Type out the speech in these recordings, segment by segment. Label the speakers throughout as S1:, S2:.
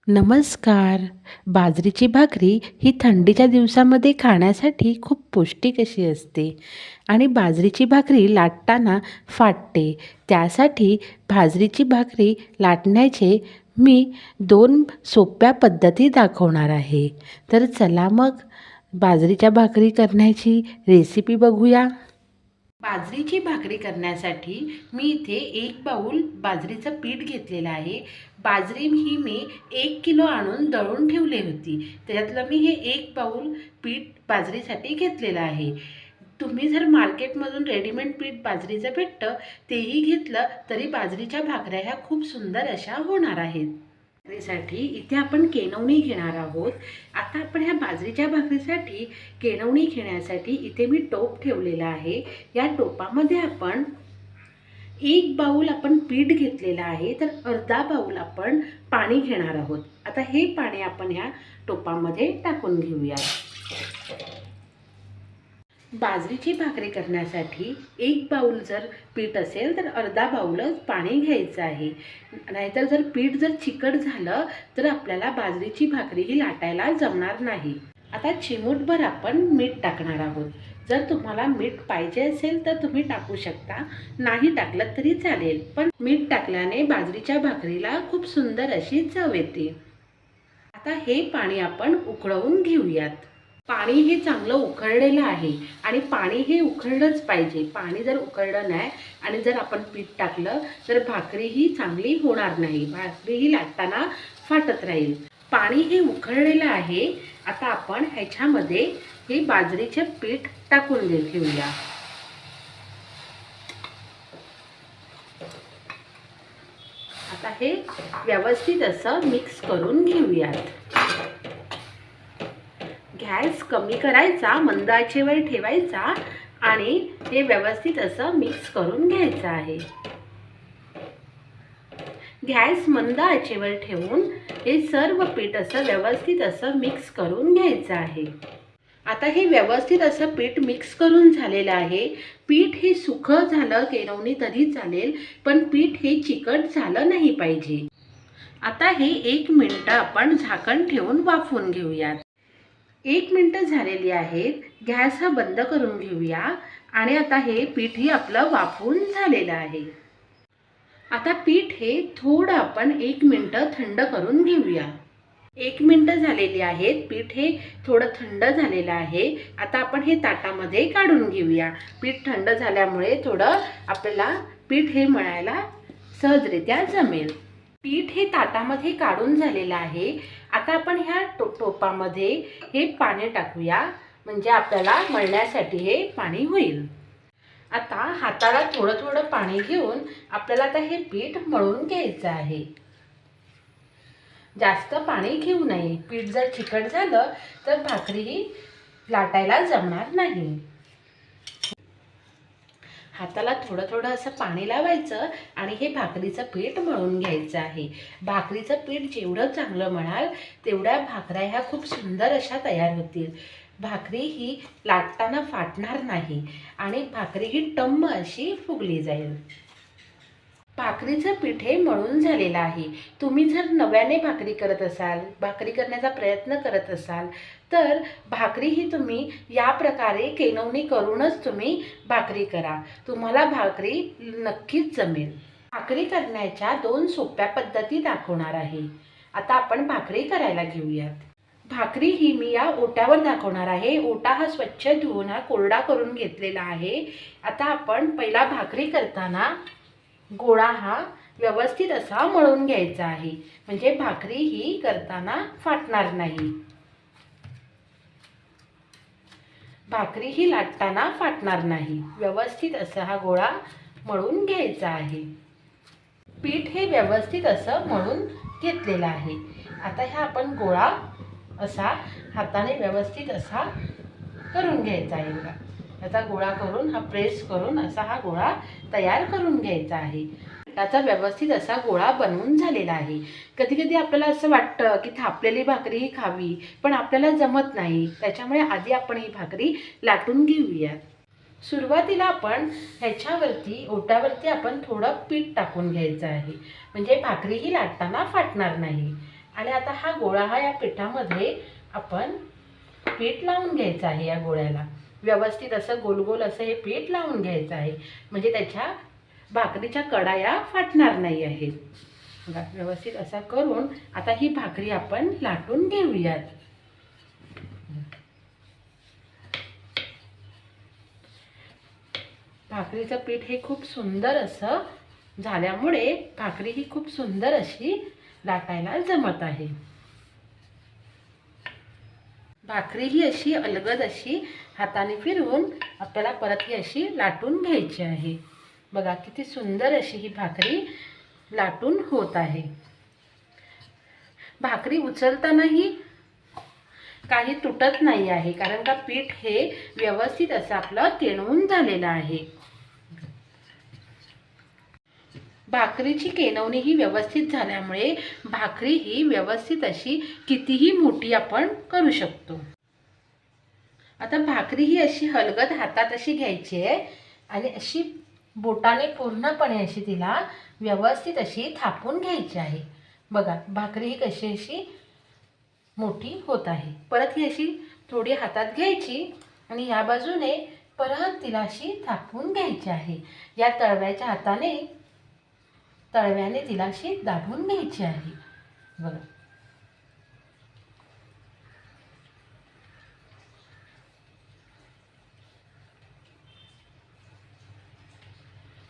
S1: नमस्कार. बाजरीची भाकरी ही थंडीच्या दिवसामध्ये खाण्यासाठी खूप पौष्टिक अशी असते आणि बाजरीची भाकरी लाटताना फाटते. त्यासाठी बाजरीची भाकरी लाटण्याचे मी 2 सोप्या पद्धती दाखवणार आहे. तर चला मग बाजरीच्या भाकरी करण्याची रेसिपी बघूया. बाजरीची भाकरी करण्यासाठी मी इथे 1 बाऊल बाजरीचं पीठ घेतलेलं आहे. बाजरी ही मी 1 किलो आणून दळून ठेवली होती. त्याच्यातलं मी हे 1 बाऊल पीठ बाजरीसाठी घेतलेलं आहे. तुम्ही जर मार्केटमधून रेडीमेड पीठ बाजरीचं भेटतं तेही घेतलं तरी बाजरीच्या भाकऱ्या ह्या खूप सुंदर अशा होणार आहेत. भाकरीसाठी इथे आपण केनवणी घेणार आहोत. आता आपण ह्या बाजरीच्या भाकरीसाठी केनवणी घेण्यासाठी इथे मी टोप ठेवलेला आहे. या टोपामध्ये आपण 1 बाऊल आपण पीठ घेतलेलं आहे, तर अर्धा बाऊल आपण पाणी घेणार आहोत. आता हे पाणी आपण ह्या टोपामध्ये टाकून घेऊया. बाजरीची भाकरी करण्यासाठी 1 बाऊल जर पीठ असेल तर अर्धा बाऊलच पाणी घ्यायचं आहे. नाहीतर जर पीठ जर चिकट झालं तर आपल्याला बाजरीची भाकरी ही लाटायला जमणार नाही. आता चिमूटभर आपण मीठ टाकणार आहोत. जर तुम्हाला मीठ पाहिजे असेल तर तुम्ही टाकू शकता, नाही टाकलं तरी चालेल. पण मीठ टाकल्याने बाजरीच्या भाकरीला खूप सुंदर अशी चव येते. आता हे पाणी आपण उकळवून घेऊयात. पाणी हे चांगलं उकळलेलं आहे आणि पाणी हे उकळलंच पाहिजे. पाणी जर उकळलं नाही आणि जर आपण पीठ टाकलं तर भाकरी ही चांगली होणार नाही. भाकरी ही लाटताना फाटत राहील. पाणी हे उकळलेलं आहे. आता आपण ह्याच्यामध्ये हे बाजरीचे पीठ टाकून घेऊया. आता हे व्यवस्थित असं मिक्स करून घेऊयात. गॅस कमी करायचा, मंद आचेवर ठेवायचा आणि हे व्यवस्थित असं मिक्स करून घ्यायचं आहे. गॅस मंद आचेवर ठेवून हे सर्व पीठ असं व्यवस्थित असं मिक्स करून घ्यायचं आहे. आता हे व्यवस्थित असं पीठ मिक्स करून झालेलं आहे. पीठ हे सुकं झालं केनवणी तरी चालेल, पण पीठ हे चिकट झालं नाही पाहिजे. आता हे 1 मिनिट आपण झाकण ठेवून वाफवून घेऊयात. 1 मिनिट झालेली आहेत. गॅस हा बंद करून घेऊया आणि आता हे पीठ ही आपलं वाफवून झालेलं आहे. आता पीठ हे थोडं आपण 1 मिनिट थंड करून घेऊया. 1 मिनिट झालेली आहेत. पीठ हे थोडं थंड झालेलं आहे. आता आपण हे ताटामध्ये काढून घेऊया. पीठ थंड झाल्यामुळे थोडं आपल्याला पीठ हे मळायला सहजरित्या जमेल. पीठ हे ताटामध्ये काढून झालेलं आहे. आता आपण ह्या टोपामध्ये हे पाणी टाकूया, म्हणजे आपल्याला मळण्यासाठी हे पाणी होईल. आता हाताला थोडं थोडं पाणी घेऊन आपल्याला आता हे पीठ मळून घ्यायचं आहे. जास्त पाणी घेऊ नये. पीठ जर चिकट झालं तर भाकरी ही लाटायला जमणार नाही. हाताला थोडं थोडं असं पाणी लावायचं आणि हे भाकरीचं पीठ मळून घ्यायचं आहे. भाकरीचं पीठ जेवढं चांगलं मळाल तेवढ्या भाकऱ्या ह्या खूप सुंदर अशा तयार होतील. भाकरी ही लाटताना फाटणार नाही आणि भाकरी ही टम्म अशी फुगली जाईल. भाकरीचं पीठ हे मळून झालेलं आहे. तुम्ही जर नव्याने भाकरी करत असाल, भाकरी करण्याचा प्रयत्न करत असाल तर भाकरी ही तुम्ही या प्रकारे केनवणी करूनच तुम्ही भाकरी करा. तुम्हाला भाकरी नक्कीच जमेल. भाकरी करण्याच्या 2 सोप्या पद्धती दाखवणार आहे. आता आपण भाकरी करायला घेऊयात. भाकरी ही मी या ओट्यावर दाखवणार आहे. ओटा हा स्वच्छ धुवून हा कोरडा करून घेतलेला आहे. आता आपण पहिला भाकरी करताना गोळा हा व्यवस्थित असा मळून घ्यायचा आहे, म्हणजे भाकरी ही करताना फाटणार नाही. भाकरी ही लाटताना फाटणार नाही. व्यवस्थित असा हा गोळा मळून घ्यायचा आहे. पीठ हे व्यवस्थित असं मळून घेतलेलं आहे. आता हा आपण गोळा असा हाताने व्यवस्थित असा करून घ्यायचा आहे. याचा गोळा करून हा प्रेस करून असा हा गोळा तयार करून घ्यायचा आहे. त्याचा व्यवस्थित असा गोळा बनवून झालेला आहे. कधी कधी आपल्याला असं वाटतं की थापलेली भाकरी ही खावी, पण आपल्याला जमत नाही. त्याच्यामुळे आधी आपण ही भाकरी लाटून घेऊया. सुरुवातीला आपण ह्याच्यावरती ओट्यावरती आपण थोडं पीठ टाकून घ्यायचं आहे, म्हणजे भाकरी ही लाटताना फाटणार नाही. आणि आता हा गोळा या पिठामध्ये आपण पीठ लावून घ्यायचं आहे. या गोळ्याला व्यवस्थित असं गोल गोल असं हे पीठ लावून घ्यायचं आहे, म्हणजे त्याच्या भाकरीच्या कडा या फाटणार नाही आहेत. बघा व्यवस्थित असा करून आता ही भाकरी आपण लाटून घेऊयात. भाकरीचं पीठ हे खूप सुंदर असं झाल्यामुळे भाकरी ही खूप सुंदर अशी लाटायला जमत आहे. भाकरी ही अशी अलगद अशी हाताने फिरवून आपल्याला परत ही अशी लाटून घ्यायची आहे. बघा किती सुंदर अशी ही भाकरी लाटून होत आहे. भाकरी उचलतानाही काही तुटत नाही आहे, कारण का पीठ हे व्यवस्थित असं आपलं केणवून झालेलं आहे. भाकरीची केणवणी ही व्यवस्थित झाल्यामुळे भाकरी ही व्यवस्थित अशी कितीही मोठी आपण करू शकतो. आता भाकरी ही अशी हलगद हातात अशी घ्यायची आहे आणि अशी बोटाने पूर्णपणे अशी तिला व्यवस्थित अशी थापून घ्यायची आहे. बघा भाकरी ही कशी अशी मोठी होत आहे. परत ही अशी थोडी हातात घ्यायची आणि या बाजूने परत तिला अशी थापून घ्यायची आहे. या तळव्याने तिला अशी दाबून घ्यायची आहे. बघा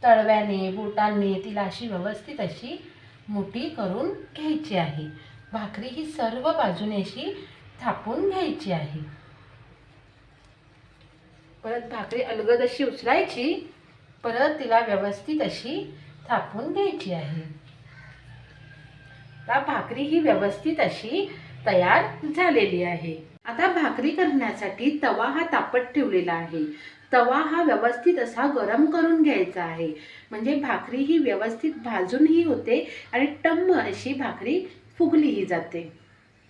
S1: तळव्याने बोटांनी तिला अशी व्यवस्थित अशी मोठी करून घ्यायची आहे. भाकरी ही सर्व बाजूने अशी थापून घ्यायची आहे. परत भाकरी अलगद अशी उचलायची, परत तिला व्यवस्थित अशी थापून घ्यायची आहे. आता भाकरी ही व्यवस्थित अशी तयार झालेली आहे. आता भाकरी करण्यासाठी तवा हा तापत ठेवलेला आहे. तवा हा व्यवस्थित असा गरम करून घ्यायचा आहे, म्हणजे भाकरी ही व्यवस्थित भाजूनही होते आणि टम्म अशी भाकरी फुगलीही जाते.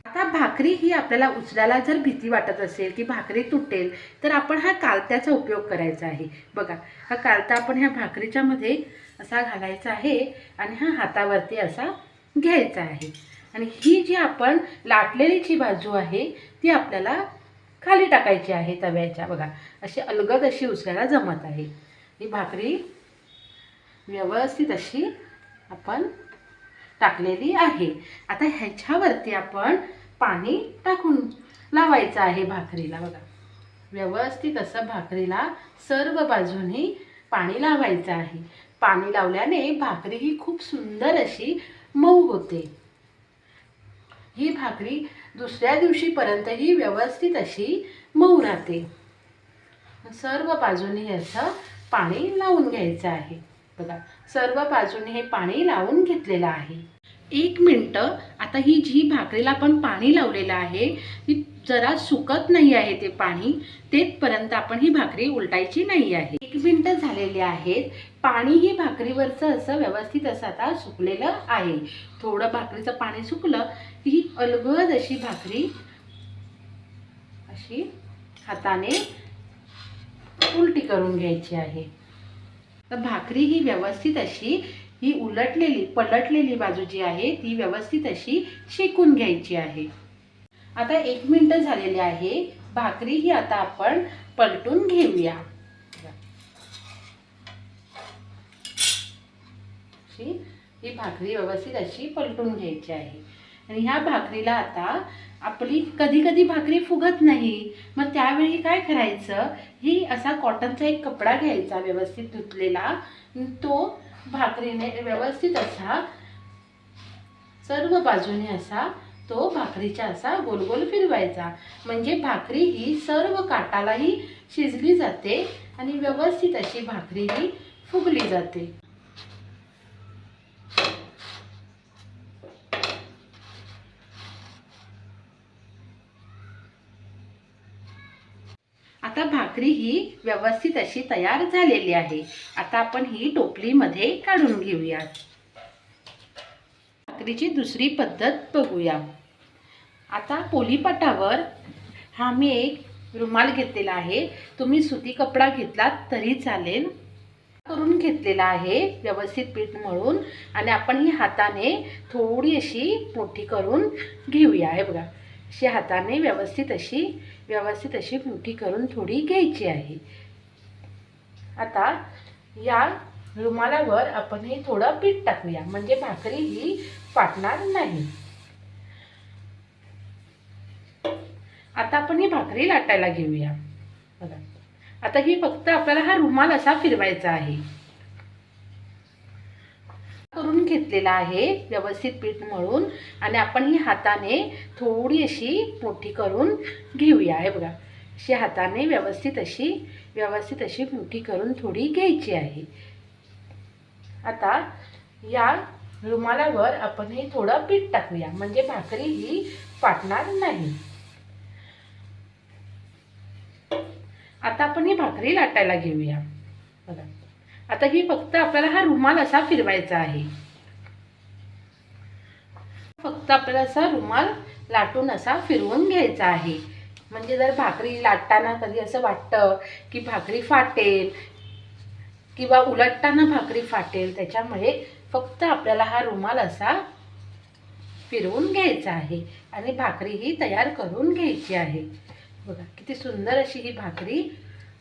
S1: आता भाकरी ही आपल्याला उचलायला जर भीती वाटत असेल की भाकरी तुटेल, तर आपण हा कालत्याचा उपयोग करायचा आहे. बघा हा कालता आपण ह्या भाकरीच्या मध्ये असा घालायचा आहे आणि हा हातावरती असा घ्यायचा आहे. आणि ही जी आपण लाटलेली जी बाजू आहे ती आपल्याला खाली टाकायची आहे तव्याच्या. बघा अशी अलगद अशी उचलायला जमत आहे. ही भाकरी व्यवस्थित अशी आपण टाकलेली आहे. आता ह्याच्यावरती आपण पाणी टाकून लावायचं आहे भाकरीला. बघा व्यवस्थित असं भाकरीला सर्व बाजूनी पाणी लावायचं आहे. पाणी लावल्याने भाकरी ही खूप सुंदर अशी मऊ होते. ही भाकरी दुसऱ्या दिवशीपर्यंत ही व्यवस्थित अशी मऊ राहते. सर्व बाजूने असं पाणी लावून घ्यायचं आहे. बघा सर्व बाजूने हे पाणी लावून घेतलेलं आहे. 1 मिनटं आता ही जी भाकरीला आपण पाणी लावलेलं आहे ती जरा सुकत नाही आहे. ते पाणी तेथपर्यंत आपण ही भाकरी उलटायची नाही आहे. 1 मिनटं झालेली आहेत. पाणी ही भाकरीवरचं असं व्यवस्थित असं आता सुकलेलं आहे. थोडं भाकरीचं पाणी सुकलं की ही अलगद अशी भाकरी अशी हाताने उलटी करून घ्यायची आहे. तर भाकरी ही व्यवस्थित अशी ही पलटलेली बाजू जी आहे ती व्यवस्थित अशी शेकून घ्यायची आहे. आता 1 मिनिट झालेले आहे. भाकरी ही आता आपण पलटून घेऊया. ही भाकरी व्यवस्थित अशी पलटून घ्यायची आहे. आणि ह्या भाकरीला आता आपली कधी कधी भाकरी फुगत नाही, मग त्यावेळी काय करायचं, ही असा कॉटनचा एक कपडा घ्यायचा व्यवस्थित धुतलेला, तो भाकरीने व्यवस्थित असा सर्व बाजूने असा तो भाकरीचा असा गोल गोल फिरवायचा, म्हणजे भाकरी ही सर्व काटालाही शिजली जाते आणि व्यवस्थित अशी भाकरी ही फुगली जाते. आता भाकरी ही व्यवस्थित अशी तयार झालेली आहे. आता आपण ही टोपलीमध्ये काढून घेऊया. भाकरीची दुसरी पद्धत बघूया. आता पोलीपाटावर हा मी एक रुमाल घेतलेला आहे. तुम्ही सुती कपडा घेतलात तरी चालेल. करून घेतलेला आहे व्यवस्थित पीठ मळून आणि आपण ही हाताने थोडी अशी मोठी करून घेऊया. आहे बघा, अशी हाताने व्यवस्थित अशी मोठी करून थोडी घ्यायची आहे. आता या रुमालावर आपण हे थोडं पीठ टाकूया म्हणजे भाकरी ही फाटणार नाही. आता आपण ही भाकरी लाटायला घेऊया. बघा, आता ही फक्त आपल्याला हा रुमाल असा फिरवायचा आहे. करून घेतलेला आहे व्यवस्थित पीठ मळून आणि आपण ही हाताने थोडी अशी मोठी करून घेऊया. आहे बघा, अशी हाताने व्यवस्थित अशी मोठी करून थोडी घ्यायची आहे. आता या रुमालावर आपण हे थोडं पीठ टाकूया म्हणजे भाकरी ही फाटणार नाही. आता आपण ही भाकरी लाटायला घेऊया. बघा, आता ही फक्त आपल्याला हा रुमाल असा फिरवायचा आहे. फक्त आपल्याला असा रुमाल लाटून असा फिरवून घ्यायचा आहे. म्हणजे जर भाकरी लाटताना कधी असं वाटतं की भाकरी फाटेल किंवा उलटताना भाकरी फाटेल, त्याच्यामुळे फक्त आपल्याला हा रुमाल असा फिरवून घ्यायचा आहे आणि भाकरी ही तयार करून घ्यायची आहे. बघा, किती सुंदर अशी ही भाकरी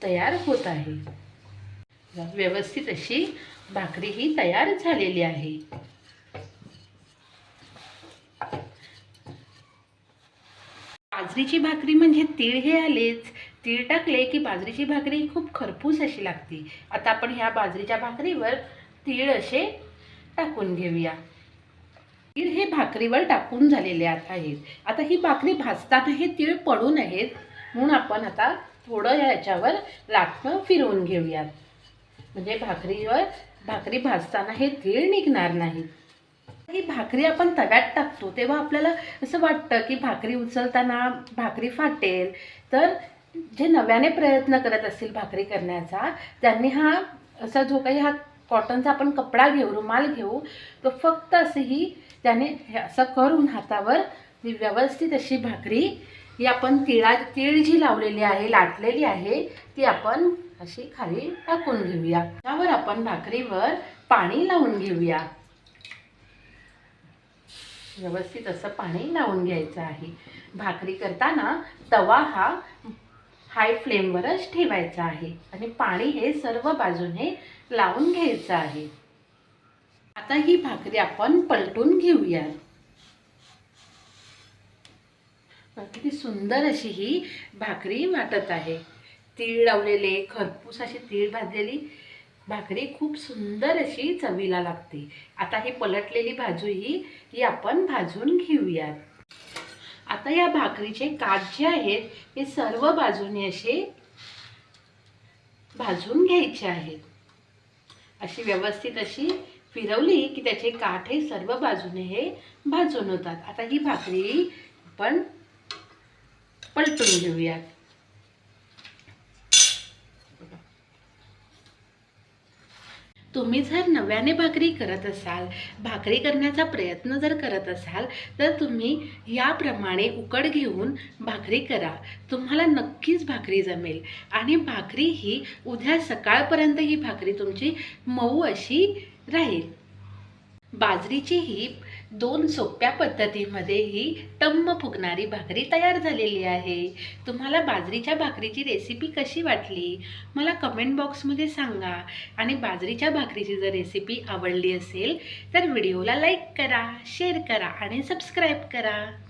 S1: तयार होत आहे. व्यवस्थित अशी भाकरी ही तयार झालेली आहे. बाजरीची भाकरी म्हणजे तीळ हे आलेच. तीळ टाकले की बाजरीची भाकरी खूप खरपूस अशी लागते. आता आपण ह्या बाजरीच्या भाकरीवर तीळ असे टाकून घेऊया. तीळ हे भाकरीवर टाकून झालेले आहेत. आता ही भाकरी भाजताना हे तीळ पडून आहेत, म्हणून आपण आता थोडं याच्यावर लाटणं फिरवून घेऊयात म्हणजे भाकरी भाजताना हे तीळ निघणार नाही. ही भाकरी आपण तव्यात टाकतो तेव्हा आपल्याला असं वाटतं की भाकरी उचलताना भाकरी फाटेल. तर जे नव्याने प्रयत्न करत असतील भाकरी करण्याचा, त्यांनी हा असा जो काही हा कॉटनचा आपण कपडा घेऊ, रुमाल घेऊ, तो फक्त असेही त्याने असं करून हातावर व्यवस्थित अशी भाकरी ही आपण तीळ जी लावलेली आहे, लाटलेली आहे, ती आपण अशी खाली टाकून घेऊया. त्यावर आपण भाकरीवर पाणी लावून घेऊया. व्यवस्थित असं पाणी लावून घ्यायचं आहे. भाकरी करताना तवा हा हाय फ्लेमवरच ठेवायचा आहे आणि पाणी हे सर्व बाजूने लावून घ्यायचं आहे. आता ही भाकरी आपण पलटून घेऊया. किती सुंदर अशी ही भाकरी वाटत आहे. तीळ लावलेले, खरपूस अशी तीळ भाजलेली भाकरी खूप सुंदर अशी चवीला लागते. आता ही पलटलेली बाजू ही आपण भाजून घेऊयात. आता या भाकरीचे काठ जे आहेत हे सर्व बाजूने असे भाजून घ्यायचे आहेत. अशी व्यवस्थित अशी फिरवली की त्याचे काठ हे सर्व बाजूने हे भाजून होतात. आता ही भाकरी आपण पलटून घेऊयात. तुम्ही जर नव्याने भाकरी करत असाल, भाकरी करण्याचा प्रयत्न जर करत असाल, तर तुम्ही याप्रमाणे उकड घेऊन भाकरी करा. तुम्हाला नक्कीच भाकरी जमेल आणि भाकरी ही उद्या सकाळपर्यंत ही भाकरी तुमची मऊ अशी राहील. बाजरीची ही 2 सोप्या पद्धतीमध्ये ही टम्म फुगणारी भाकरी तयार झालेली आहे. तुम्हाला बाजरीच्या भाकरीची रेसिपी कशी वाटली मला कमेंट बॉक्समध्ये सांगा आणि बाजरीच्या भाकरीची जर रेसिपी आवडली असेल तर व्हिडिओला लाईक करा, शेअर करा आणि सबस्क्राईब करा.